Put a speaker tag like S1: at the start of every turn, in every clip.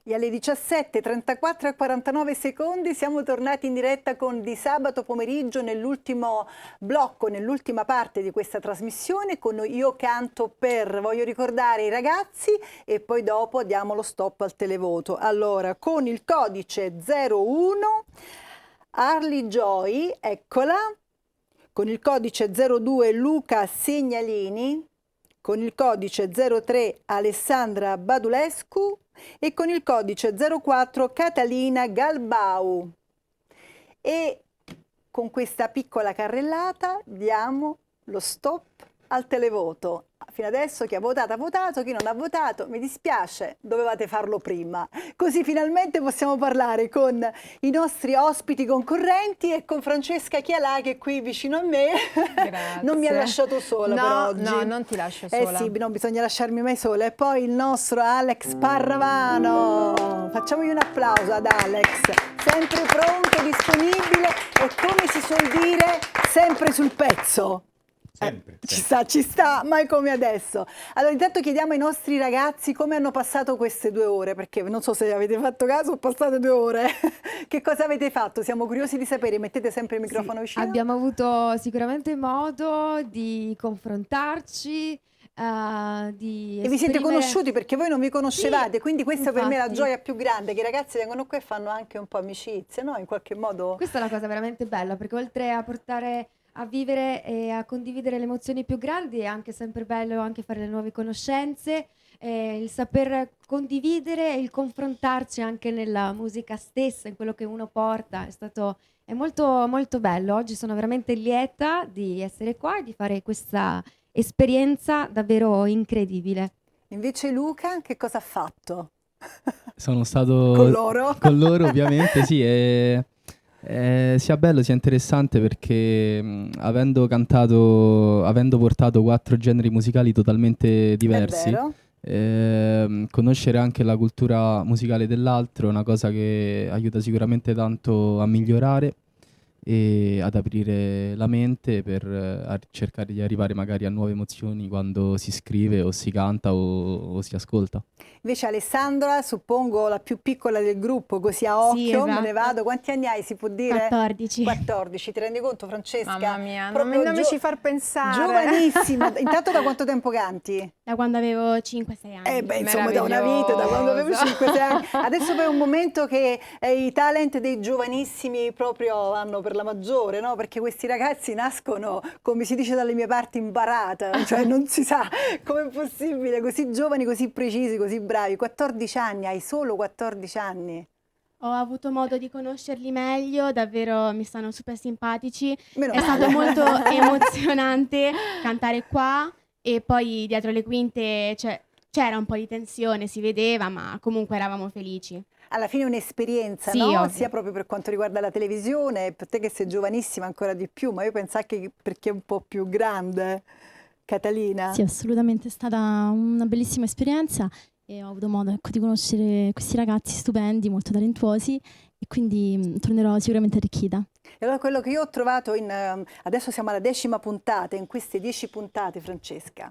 S1: E alle 17:34 e 49 secondi siamo tornati in diretta con Di Sabato Pomeriggio nell'ultimo blocco, nell'ultima parte di questa trasmissione con Io Canto Per. Voglio ricordare i ragazzi e poi dopo diamo lo stop al televoto. Allora, con il codice 01 Arlie Joy, eccola, con il codice 02 Luca Segnalini, con il codice 03 Alessandra Badulescu e con il codice 04 Catalina Galbau. E con questa piccola carrellata diamo lo stop al televoto. Fino adesso chi ha votato, chi non ha votato, mi dispiace, dovevate farlo prima. Così finalmente possiamo parlare con i nostri ospiti concorrenti e con Francesca Chialà che è qui vicino a me.
S2: Grazie.
S1: Non mi ha lasciato sola per oggi.
S2: No, non ti lascio sola.
S1: Sì, non bisogna lasciarmi mai sola. E poi il nostro Alex Parravano. Facciamogli un applauso ad Alex, sempre pronto, disponibile e come si suol dire, sempre sul pezzo.
S3: Sempre.
S1: Ci sta, mai come adesso. Allora intanto chiediamo ai nostri ragazzi come hanno passato queste 2 ore, perché non so se avete fatto caso, ho passato 2 ore. Che cosa avete fatto? Siamo curiosi di sapere, mettete sempre il microfono vicino.
S4: Abbiamo avuto sicuramente modo di confrontarci, di
S1: E vi siete conosciuti perché voi non vi conoscevate,
S4: Sì,
S1: quindi questa per me è la
S4: infatti.
S1: gioia più grande, che i ragazzi vengono qua e fanno anche un po' amicizia, no? In qualche modo.
S4: Questa è la cosa veramente bella, perché oltre a portare a vivere e a condividere le emozioni più grandi è anche sempre bello anche fare le nuove conoscenze, il saper condividere e il confrontarci anche nella musica stessa, in quello che uno porta, è molto molto bello. Oggi sono veramente lieta di essere qua e di fare questa esperienza davvero incredibile.
S1: Invece Luca, che cosa ha fatto?
S3: Sono stato
S1: Con loro?
S3: con loro ovviamente, sì, sia bello sia interessante perché avendo portato 4 generi musicali totalmente diversi,
S1: È vero.
S3: conoscere anche la cultura musicale dell'altro è una cosa che aiuta sicuramente tanto a migliorare e ad aprire la mente per cercare di arrivare magari a nuove emozioni quando si scrive o si canta o si ascolta.
S1: Invece Alessandra, suppongo la più piccola del gruppo, così a occhio,
S5: Sì,
S1: me ne
S5: esatto.
S1: vado. Quanti anni hai, si può dire?
S5: 14.
S1: 14, ti rendi conto Francesca?
S2: Mamma mia,
S1: Proprio
S2: non mi ci far pensare.
S1: giovanissima. Intanto da quanto tempo canti?
S5: Da quando avevo 5-6 anni.
S1: Insomma da una vita, da quando avevo
S2: Meraviglioso.
S1: 5 anni. Adesso poi è un momento che i talent dei giovanissimi proprio vanno per la maggiore, no? Perché questi ragazzi nascono, come si dice dalle mie parti, in barata, cioè non si sa com'è possibile, così giovani, così precisi, così bravi. 14 anni, hai solo 14 anni.
S5: Ho avuto modo di conoscerli meglio, davvero mi stanno super simpatici.
S1: Meno
S5: È
S1: male.
S5: stato molto emozionante cantare qua e poi dietro le quinte c'era un po' di tensione, si vedeva, ma comunque eravamo felici.
S1: Alla fine è un'esperienza,
S5: Sì,
S1: no?
S5: ovvio.
S1: Sia proprio per quanto riguarda la televisione, per te che sei giovanissima ancora di più, ma io penso anche perché è un po' più grande. Catalina?
S6: Sì, assolutamente è stata una bellissima esperienza e ho avuto modo, ecco, di conoscere questi ragazzi stupendi, molto talentuosi e quindi tornerò sicuramente arricchita.
S1: E allora quello che io ho trovato adesso siamo alla 10ª puntata, in queste 10 puntate, Francesca,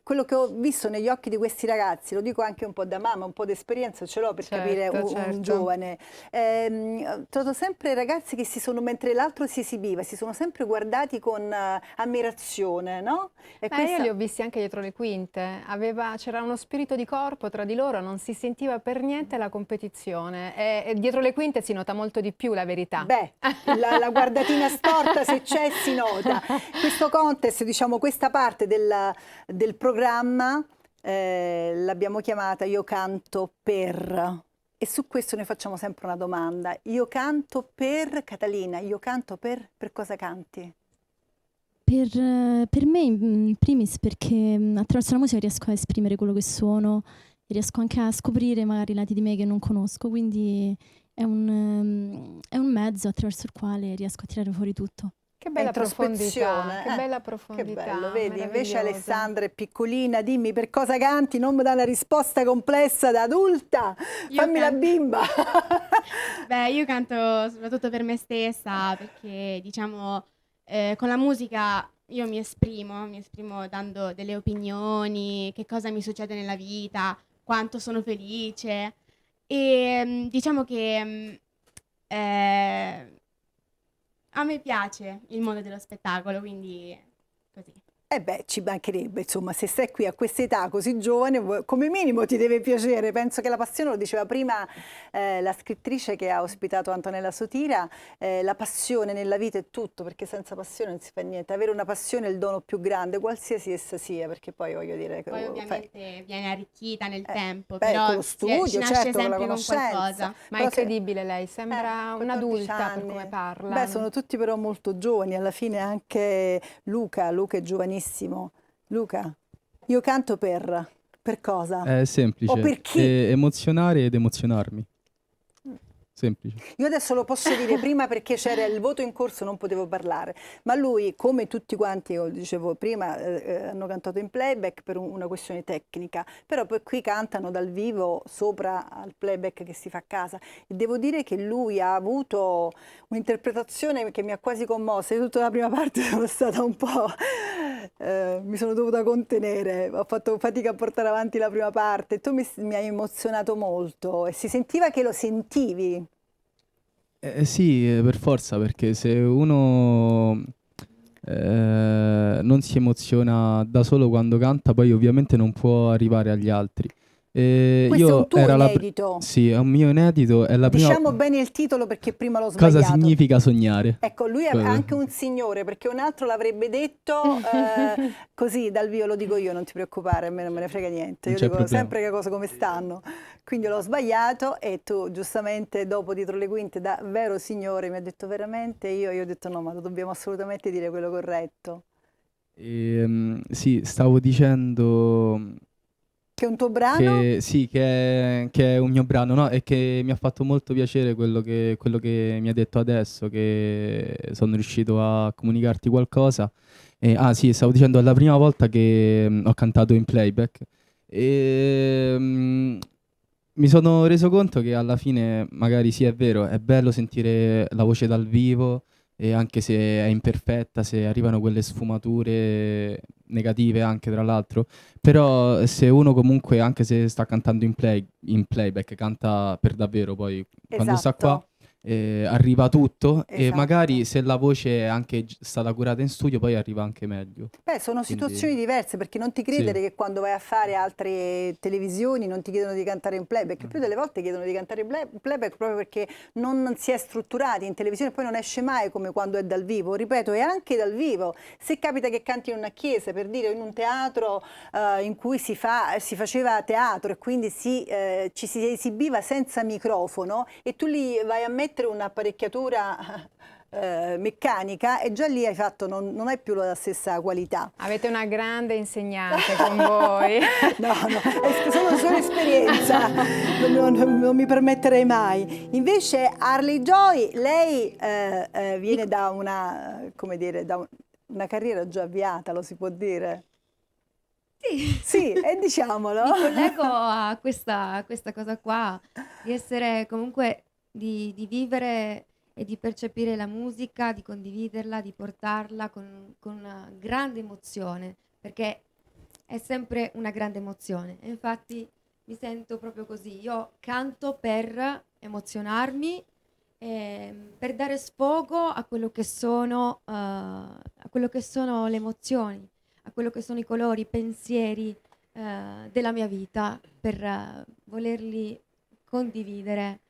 S1: quello che ho visto negli occhi di questi ragazzi, lo dico anche un po' da mamma, un po' di esperienza ce l'ho per capire un giovane, ho trovato sempre ragazzi che mentre l'altro si esibiva, si sono sempre guardati con ammirazione, no? E
S2: Io li ho visti anche dietro le quinte, c'era uno spirito di corpo tra di loro, non si sentiva per niente la competizione e dietro le quinte si nota molto di più la verità.
S1: Beh, la guardatina storta se c'è si nota. Questo contest, diciamo questa parte del programma l'abbiamo chiamata Io Canto Per. E su questo noi facciamo sempre una domanda. Io canto per Catalina, io canto per cosa canti?
S6: Per me in primis perché attraverso la musica riesco a esprimere quello che sono e riesco anche a scoprire magari lati di me che non conosco, quindi è un mezzo attraverso il quale riesco a tirare fuori tutto.
S2: Che bella profondità, che bella
S1: Che
S2: profondità.
S1: bello, vedi, invece
S2: meravigliosa.
S1: Alessandra è piccolina, dimmi per cosa canti, non mi dà una risposta complessa da adulta, fammi la bimba.
S5: Beh, io canto soprattutto per me stessa perché diciamo con la musica io mi esprimo dando delle opinioni, che cosa mi succede nella vita, quanto sono felice E diciamo che a me piace il mondo dello spettacolo, quindi così.
S1: Eh beh, ci mancherebbe, insomma, se sei qui a questa età così giovane, come minimo ti deve piacere. Penso che la passione, lo diceva prima la scrittrice che ha ospitato Antonella Sotira, la passione nella vita è tutto, perché senza passione non si fa niente. Avere una passione è il dono più grande, qualsiasi essa sia, perché poi voglio dire che
S5: Poi ovviamente viene arricchita nel tempo,
S1: beh,
S5: però
S1: con lo studio,
S5: ci nasce
S1: certo, con la
S5: sempre con
S1: conoscenza.
S5: qualcosa.
S2: Ma
S1: Però
S2: è incredibile lei, sembra
S1: con 12
S2: un'adulta per
S1: anni.
S2: come parla.
S1: Beh, sono tutti però molto giovani, alla fine anche Luca è giovanissimo. Luca, io canto per cosa?
S3: È semplice.
S1: O per chi?
S3: Emozionare ed emozionarmi. Semplice.
S1: Io adesso lo posso dire prima perché c'era il voto in corso, non potevo parlare, ma lui, come tutti quanti, io dicevo prima, hanno cantato in playback per una questione tecnica, però poi qui cantano dal vivo sopra al playback che si fa a casa. E devo dire che lui ha avuto un'interpretazione che mi ha quasi commossa. Io tutta la prima parte sono stata un po'... mi sono dovuta contenere, ho fatto fatica a portare avanti la prima parte. Tu mi hai emozionato molto e si sentiva che lo sentivi.
S3: Sì, per forza, perché se uno non si emoziona da solo quando canta, poi ovviamente non può arrivare agli altri.
S1: Questo è un tuo inedito.
S3: Sì, è un mio inedito. È la prima...
S1: Diciamo bene il titolo perché prima l'ho
S3: Cosa
S1: sbagliato.
S3: significa sognare?
S1: Ecco, lui è
S3: Quello.
S1: anche un signore, perché un altro l'avrebbe detto così dal vivo, lo dico io, non ti preoccupare, a me non me ne frega niente.
S3: Non
S1: Io
S3: c'è
S1: dico
S3: problema.
S1: sempre che cose come stanno. Quindi l'ho sbagliato e tu giustamente dopo dietro le quinte da vero signore mi ha detto veramente io ho detto no, ma dobbiamo assolutamente dire quello corretto.
S3: Sì, stavo dicendo
S1: Che è un tuo brano?
S3: che sì, che è un mio brano, no? E che mi ha fatto molto piacere quello che mi ha detto adesso, che sono riuscito a comunicarti qualcosa. Sì, stavo dicendo, è la prima volta che ho cantato in playback e mi sono reso conto che alla fine, magari sì, è vero, è bello sentire la voce dal vivo, e anche se è imperfetta, se arrivano quelle sfumature negative anche tra l'altro, però se uno comunque, anche se sta cantando in playback, canta per davvero, poi quando sta qua
S1: Esatto.
S3: arriva tutto, e
S1: Esatto.
S3: magari se la voce è anche stata curata in studio poi arriva anche meglio.
S1: Beh, sono
S3: Quindi
S1: situazioni diverse, perché non ti credere
S3: sì.
S1: che quando vai a fare altre televisioni non ti chiedono di cantare in playback, più delle volte chiedono di cantare in playback proprio perché non si è strutturati in televisione, poi non esce mai come quando è dal vivo, ripeto, è anche dal vivo. Se capita che canti in una chiesa, per dire, in un teatro in cui si faceva teatro e quindi ci si esibiva senza microfono e tu lì vai a mettere un'apparecchiatura meccanica e già lì hai fatto, non hai più la stessa qualità.
S2: Avete una grande insegnante con voi.
S1: No, è solo esperienza, non mi permetterei mai. Invece Harley Joy, lei viene da come dire, da una carriera già avviata, lo si può dire?
S4: Sì.
S1: Sì, e diciamolo.
S4: Mi collego a questa cosa qua, di essere comunque, di vivere e di percepire la musica, di condividerla, di portarla con una grande emozione, perché è sempre una grande emozione. E infatti mi sento proprio così. Io canto per emozionarmi, per dare sfogo a quello che sono le emozioni, a quello che sono i colori, i pensieri della mia vita, per volerli condividere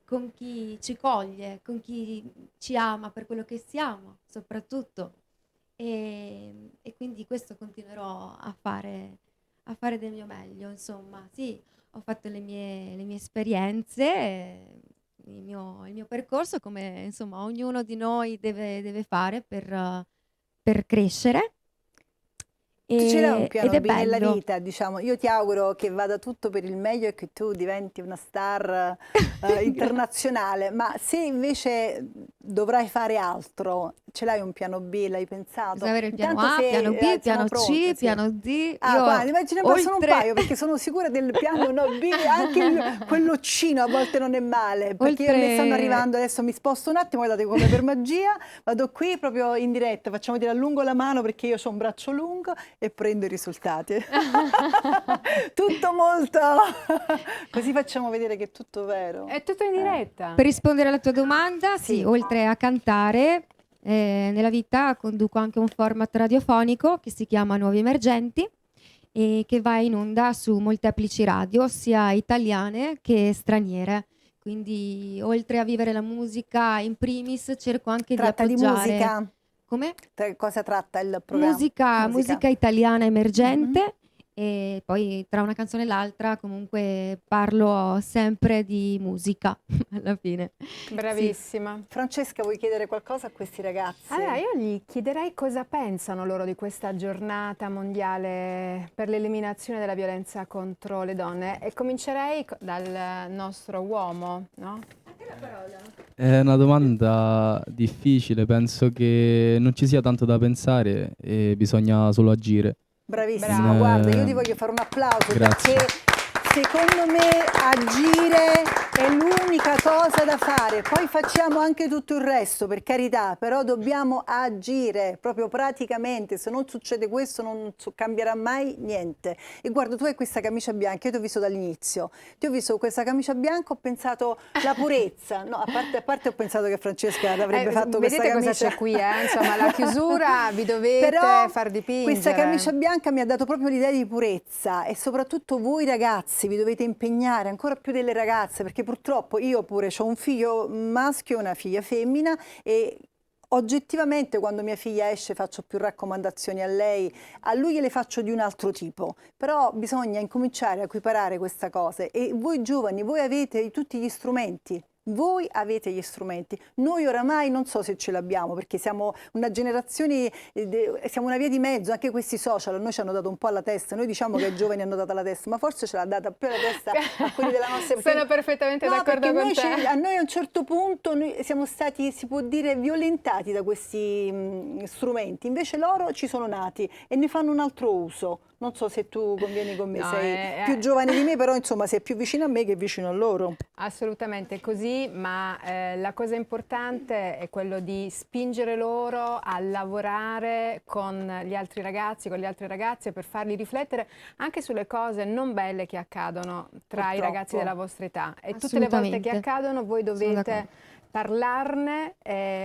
S4: con chi ci coglie, con chi ci ama per quello che siamo, soprattutto. E quindi questo continuerò a fare del mio meglio, insomma. Sì, ho fatto le mie esperienze, il mio percorso, come insomma ognuno di noi deve fare per crescere.
S1: Tu ce l'hai un piano
S4: Ed è
S1: B nella
S4: bello.
S1: vita, diciamo. Io ti auguro che vada tutto per il meglio e che tu diventi una star internazionale, ma se invece dovrai fare altro, ce l'hai un piano B, l'hai pensato?
S4: Bisogna avere il piano
S1: Intanto
S4: A,
S1: se,
S4: piano B,
S1: siamo
S4: piano
S1: pronte,
S4: C,
S1: sì.
S4: piano D.
S1: Ah,
S4: Io
S1: guarda, immagina sono un
S4: oltre-
S1: paio, perché sono sicura del piano no, B, anche quello C a volte non è male, perché
S4: Oltre-
S1: mi stanno arrivando, adesso mi sposto un attimo, guardate come per magia, vado qui proprio in diretta, facciamo dire allungo la mano perché io ho un braccio lungo e prendo i risultati. Tutto molto, così facciamo vedere che è tutto vero.
S2: È tutto in diretta.
S4: Per rispondere alla tua domanda,
S1: Sì.
S4: sì, oltre a cantare, nella vita conduco anche un format radiofonico che si chiama Nuovi Emergenti e che va in onda su molteplici radio, sia italiane che straniere. Quindi, oltre a vivere la musica in primis, cerco anche
S1: Tratta
S4: di
S1: di
S4: appoggiare...
S1: musica?
S4: Come?
S1: Cosa tratta il programma?
S4: Musica italiana emergente. E poi tra una canzone e l'altra comunque parlo sempre di musica alla fine.
S2: Bravissima.
S1: Francesca, vuoi chiedere qualcosa a questi ragazzi?
S2: Allora, io gli chiederei cosa pensano loro di questa giornata mondiale per l'eliminazione della violenza contro le donne e comincerei dal nostro uomo, no?
S3: È una domanda difficile, penso che non ci sia tanto da pensare e bisogna solo agire.
S1: Bravissima,
S2: Bravo.
S1: guarda, io ti voglio fare un applauso
S3: Grazie.
S1: perché secondo me agire è l'unica cosa da fare, poi facciamo anche tutto il resto, per carità, però dobbiamo agire proprio praticamente, se non succede questo non cambierà mai niente. E guarda, tu hai questa camicia bianca, io ti ho visto dall'inizio, ti ho visto con questa camicia bianca, ho pensato la purezza, no, a parte ho pensato che Francesca l'avrebbe fatto questa
S2: vedete
S1: camicia.
S2: cosa c'è qui, insomma, la chiusura vi dovete
S1: Però
S2: far dipingere.
S1: questa camicia bianca mi ha dato proprio l'idea di purezza e soprattutto voi ragazzi vi dovete impegnare ancora più delle ragazze, perché purtroppo io pure ho un figlio maschio e una figlia femmina e oggettivamente quando mia figlia esce faccio più raccomandazioni a lei, a lui gliele faccio di un altro tipo, però bisogna incominciare a equiparare questa cosa e voi giovani, voi avete tutti gli strumenti. Voi avete gli strumenti, noi oramai non so se ce l'abbiamo perché siamo una generazione, siamo una via di mezzo, anche questi social a noi ci hanno dato un po' alla testa, noi diciamo che ai giovani hanno dato alla testa, ma forse ce l'ha data più alla testa a quelli della nostra perché,
S2: Sono perfettamente d'accordo con te.
S1: A noi a un certo punto noi siamo stati, si può dire, violentati da questi strumenti, invece loro ci sono nati e ne fanno un altro uso. Non so se tu convieni con me,
S2: No,
S1: sei più giovane di me, però insomma sei più vicino a me che vicino a loro.
S2: Assolutamente così, ma la cosa importante è quello di spingere loro a lavorare con gli altri ragazzi, con le altre ragazze per farli riflettere anche sulle cose non belle che accadono tra i ragazzi della vostra età. E tutte le volte che accadono voi dovete parlarne,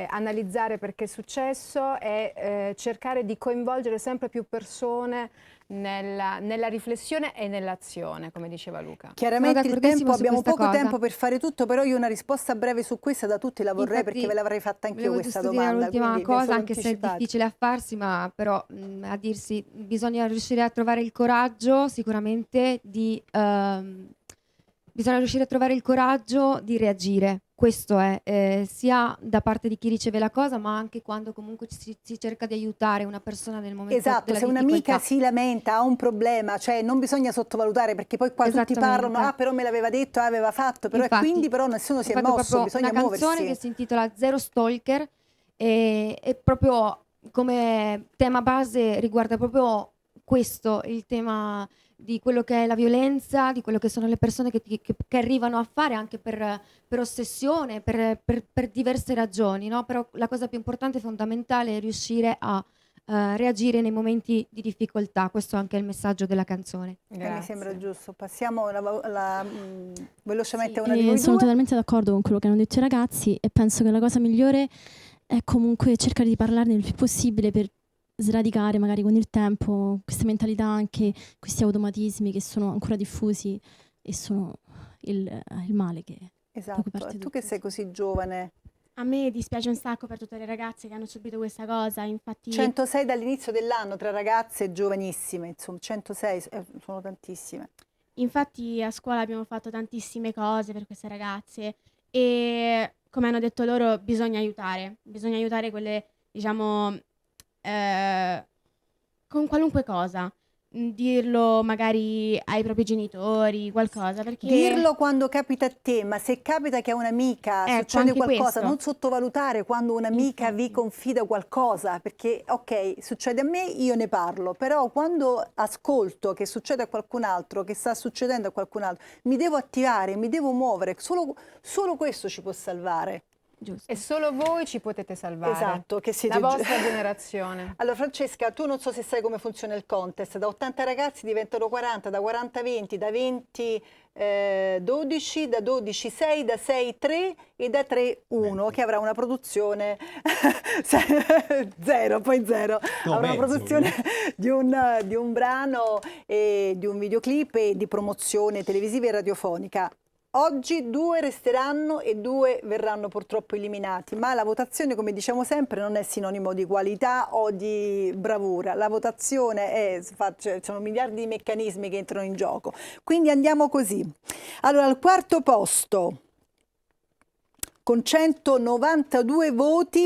S2: analizzare perché è successo e cercare di coinvolgere sempre più persone nella riflessione e nell'azione, come diceva Luca.
S1: Chiaramente il tempo, abbiamo poco tempo per fare tutto, però io una risposta breve su questa da tutti la vorrei. Infatti, perché ve l'avrei fatta anch'io questa domanda.
S4: L'ultima cosa, anche se è difficile a farsi, ma però a dirsi, bisogna riuscire a trovare il coraggio sicuramente di... bisogna riuscire a trovare il coraggio di reagire. Questo è sia da parte di chi riceve la cosa, ma anche quando comunque si cerca di aiutare una persona nel momento della difficoltà.
S1: Se un'amica si lamenta, ha un problema, cioè non bisogna sottovalutare, perché poi qua tutti parlano, però me l'aveva detto, aveva fatto, però infatti, e quindi però nessuno si è mosso, bisogna muoversi. Una
S4: canzone che si intitola Zero Stalker e proprio come tema base riguarda proprio questo, il tema di quello che è la violenza, di quello che sono le persone che arrivano a fare anche per ossessione, per diverse ragioni, no? Però la cosa più importante e fondamentale è riuscire a reagire nei momenti di difficoltà. Questo è anche il messaggio della canzone.
S1: Mi sembra giusto. Passiamo velocemente a una di voi
S6: sono
S1: due.
S6: totalmente d'accordo con quello che hanno detto i ragazzi e penso che la cosa migliore è comunque cercare di parlarne il più possibile per sradicare magari con il tempo queste mentalità, anche questi automatismi che sono ancora diffusi e sono il male che
S1: esatto. Tu che sei così giovane,
S5: a me dispiace un sacco per tutte le ragazze che hanno subito questa cosa, infatti
S1: 106 dall'inizio dell'anno tra ragazze giovanissime, insomma 106 sono tantissime.
S5: Infatti a scuola abbiamo fatto tantissime cose per queste ragazze e come hanno detto loro bisogna aiutare quelle, diciamo, con qualunque cosa. dirlo magari ai propri genitori, qualcosa, perché
S1: Dirlo quando capita a te, ma se capita che a un'amica
S5: Ecco,
S1: succede
S5: anche
S1: qualcosa,
S5: questo.
S1: non sottovalutare quando un'amica vi
S5: Infatti.
S1: confida qualcosa, perché ok, succede a me, io ne parlo, però quando ascolto che succede a qualcun altro, che sta succedendo a qualcun altro, mi devo attivare, mi devo muovere, solo questo ci può salvare.
S4: Giusto.
S2: E solo voi ci potete salvare.
S1: Esatto, che siete
S2: La vostra generazione.
S1: Allora Francesca, tu non so se sai come funziona il contest, da 80 ragazzi diventano 40, da 40 20, da 20 12, da 12 6, da 6 3 e da 3 1, che avrà una produzione zero, poi zero,
S7: No,
S1: avrà una
S7: mezzo,
S1: produzione di un brano e di un videoclip e di promozione televisiva e radiofonica. Oggi 2 resteranno e 2 verranno purtroppo eliminati, ma la votazione, come diciamo sempre, non è sinonimo di qualità o di bravura. La votazione è, ci sono miliardi di meccanismi che entrano in gioco. Quindi andiamo così. Allora, al quarto posto, con 192 voti,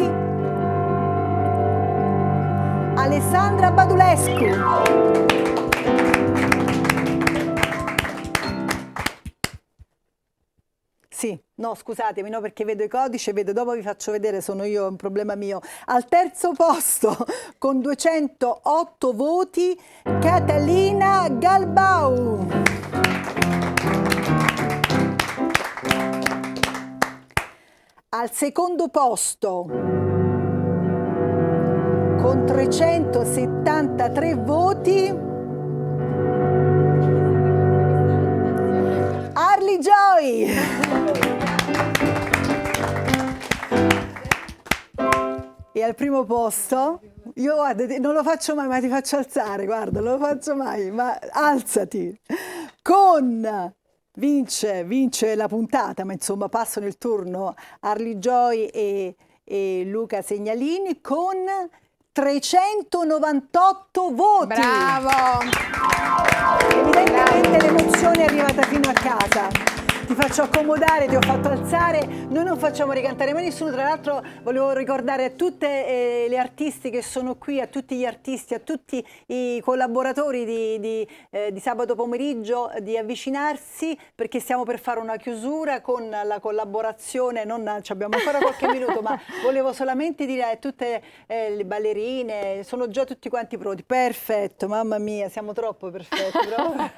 S1: Alessandra Badulescu. Sì, no, scusatemi, no, perché vedo i codici e vedo, dopo vi faccio vedere, sono io, è un problema mio. Al terzo posto, con 208 voti, Catalina Galbau. Al secondo posto, con 373 voti, Arlie Joy. E al primo posto, io guarda, non lo faccio mai, ma ti faccio alzare, guarda, non lo faccio mai, ma alzati. Vince la puntata, ma insomma passano il turno Arlie Joy e Luca Segnalini con 398 voti.
S2: Bravo!
S1: Evidentemente l'emozione è arrivata fino a casa. Ti faccio accomodare, ti ho fatto alzare, noi non facciamo ricantare mai nessuno, tra l'altro volevo ricordare a tutte le artisti che sono qui, a tutti gli artisti, a tutti i collaboratori di sabato pomeriggio di avvicinarsi, perché stiamo per fare una chiusura con la collaborazione, non ci abbiamo ancora qualche minuto, ma volevo solamente dire a tutte le ballerine, sono già tutti quanti pronti, perfetto, mamma mia, siamo troppo perfetti, proprio.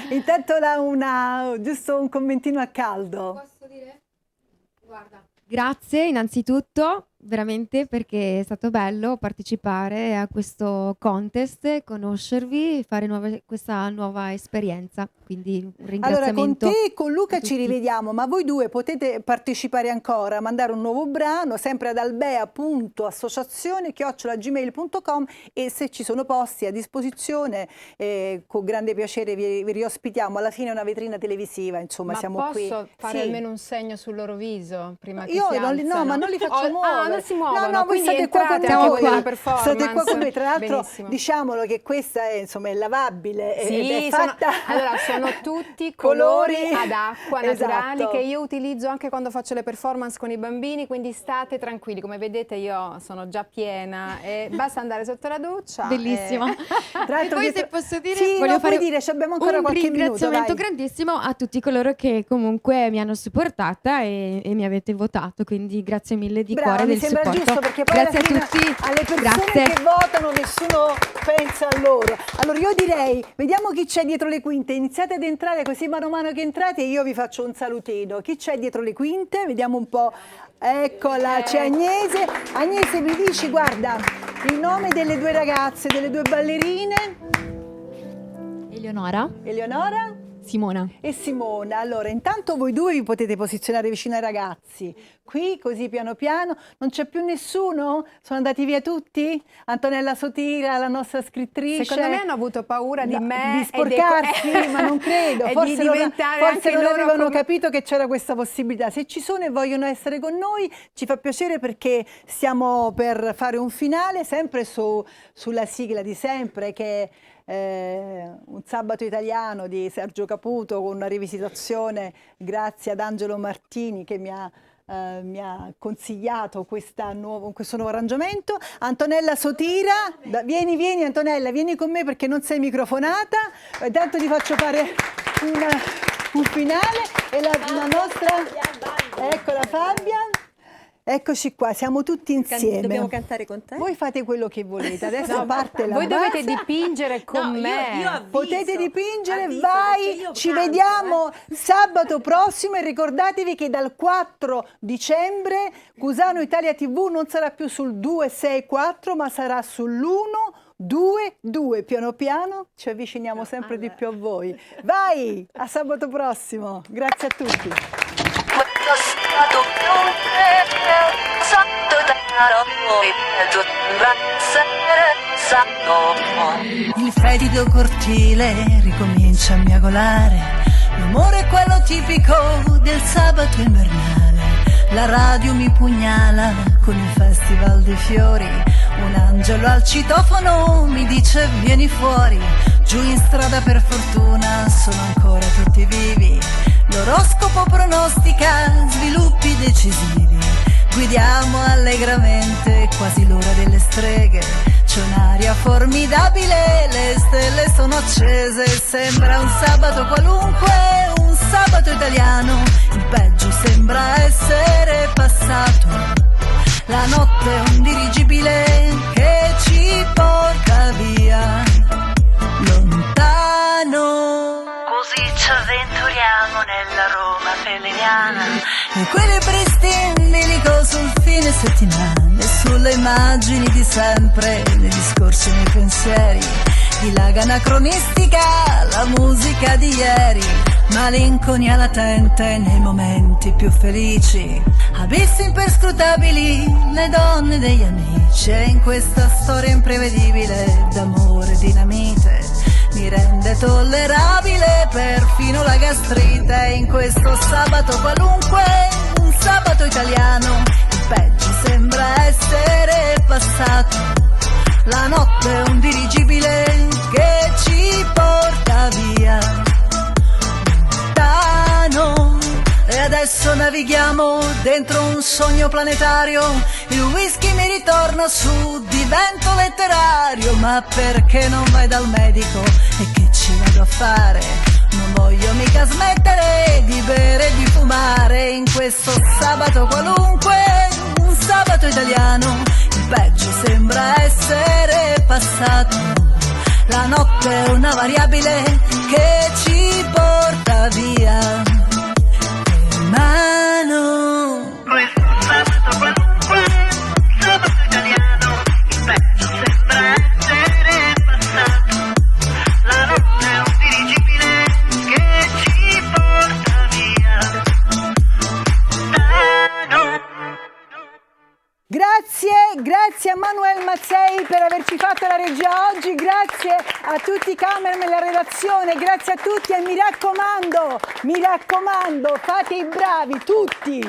S1: Intanto giusto un commentino a caldo.
S4: Posso dire? Guarda. Grazie innanzitutto, veramente, perché è stato bello partecipare a questo contest, conoscervi, fare questa nuova esperienza. Quindi un
S1: Allora, con
S4: ringraziamento.
S1: te e con Luca
S4: a
S1: ci
S4: tutti.
S1: rivediamo, ma voi due potete partecipare ancora, mandare un nuovo brano sempre ad albea.associazione@gmail.com e se ci sono posti a disposizione, con grande piacere vi riospitiamo. Alla fine è una vetrina televisiva, insomma,
S2: Ma
S1: siamo qui.
S2: posso fare
S1: Sì.
S2: almeno un segno sul loro viso prima che
S1: Io
S2: si
S1: no,
S2: alzano?
S1: ma non li faccio muovere.
S2: Ah, non si muovono,
S1: No, voi
S2: quindi
S1: state qua con
S2: entrate
S1: noi.
S2: anche voi nella performance.
S1: State qua con noi, tra l'altro
S2: Benissimo.
S1: diciamolo che questa è, insomma, è lavabile ed è
S2: Sì,
S1: fatta
S2: sono tutti colori ad acqua naturali
S1: Esatto.
S2: che io utilizzo anche quando faccio le performance con i bambini, quindi state tranquilli, come vedete io sono già piena e basta andare sotto la doccia.
S4: Bellissimo.
S1: Tra
S4: E
S1: l'altro
S4: poi
S1: dietro-
S4: se posso dire,
S1: Sì,
S4: voglio
S1: no,
S4: fare
S1: puoi dire, ci abbiamo ancora
S4: un
S1: qualche minuto,
S4: ringraziamento
S1: vai.
S4: grandissimo a tutti coloro che comunque mi hanno supportata e mi avete votato, quindi grazie mille di
S1: Brava,
S4: cuore
S1: mi
S4: del
S1: sembra
S4: supporto.
S1: giusto, perché poi
S4: Grazie
S1: alla fine
S4: a tutti.
S1: alle persone
S4: Grazie.
S1: che votano nessuno pensa a loro. Allora io direi, vediamo chi c'è dietro le quinte, iniziate ad entrare così mano a mano che entrate io vi faccio un salutino. Chi c'è dietro le quinte? Vediamo un po'. Eccola, c'è Agnese. Agnese, mi dici, guarda, il nome delle due ragazze, delle due ballerine?
S8: Eleonora,
S1: Eleonora
S8: Simona.
S1: e Simona. Allora, intanto voi due vi potete posizionare vicino ai ragazzi. Qui, così piano piano. Non c'è più nessuno? Sono andati via tutti? Antonella Sotira, la nostra scrittrice.
S2: Secondo me hanno avuto paura di
S1: No,
S2: me
S1: di sporcarsi, ma non credo.
S2: e
S1: Forse
S2: di diventare
S1: forse
S2: anche
S1: non
S2: loro
S1: avevano
S2: come...
S1: capito che c'era questa possibilità. Se ci sono e vogliono essere con noi, ci fa piacere perché stiamo per fare un finale sempre sulla sigla di sempre, che è un sabato italiano di Sergio Caputo, con una rivisitazione grazie ad Angelo Martini che mi ha mi ha consigliato questo nuovo arrangiamento. Antonella Sotira, vieni Antonella, vieni con me perché non sei microfonata, intanto ti faccio fare un finale e la nostra, eccola Fabian. Eccoci qua, siamo tutti insieme.
S7: Dobbiamo cantare con te?
S1: Voi fate quello che volete, adesso parte la
S2: Voi
S1: base.
S2: dovete dipingere con me.
S7: Io avviso,
S1: Potete dipingere,
S7: avviso,
S1: vai,
S7: perché io
S1: ci
S7: canto,
S1: vediamo sabato prossimo e ricordatevi che dal 4 dicembre Cusano Italia TV non sarà più sul 264 ma sarà sull'122. Piano piano ci avviciniamo sempre di più a voi. Vai, a sabato prossimo. Grazie a tutti.
S8: Il fetido cortile ricomincia a miagolare, l'umore è quello tipico del sabato invernale. La radio mi pugnala con il festival dei fiori, un angelo al citofono mi dice vieni fuori. Giù in strada per fortuna sono ancora tutti vivi, l'oroscopo pronostica sviluppi decisivi. Guidiamo allegramente, quasi l'ora delle streghe, c'è un'aria formidabile, le stelle sono accese, sembra un sabato qualunque, un sabato italiano, il peggio sembra essere passato. La notte è un dirigibile che ci porta via lontano. Così ci avventuriamo nella Roma felliniana, equilibristi in bilico sul fine settimana, e sulle immagini di sempre, nei discorsi e nei pensieri, dilaga anacronistica la musica di ieri, malinconia latente nei momenti più felici, abissi imperscrutabili le donne degli amici, e in questa storia imprevedibile d'amore e dinamite mi rende tollerabile perfino la gastrite. In questo sabato qualunque, un sabato italiano, il peggio sembra essere passato. La notte è un dirigibile che ci porta via lontano, e adesso navighiamo dentro un sogno planetario. Il whisky mi ritorna su, divento letterario. Ma perché non vai dal medico? E che ci vado a fare? Non voglio mica smettere di bere e di fumare. In questo sabato qualunque, un sabato italiano, il peggio sembra essere passato. La notte è una variabile che ci porta via mano. Questo sabato qualunque, sabato italiano, il peggio sembra essere passato. La notte è un dirigibile che ci porta via lontano.
S1: Grazie a Manuel Mazzei per averci fatto la regia oggi, grazie a tutti i cameraman e la redazione, grazie a tutti e mi raccomando, fate i bravi tutti!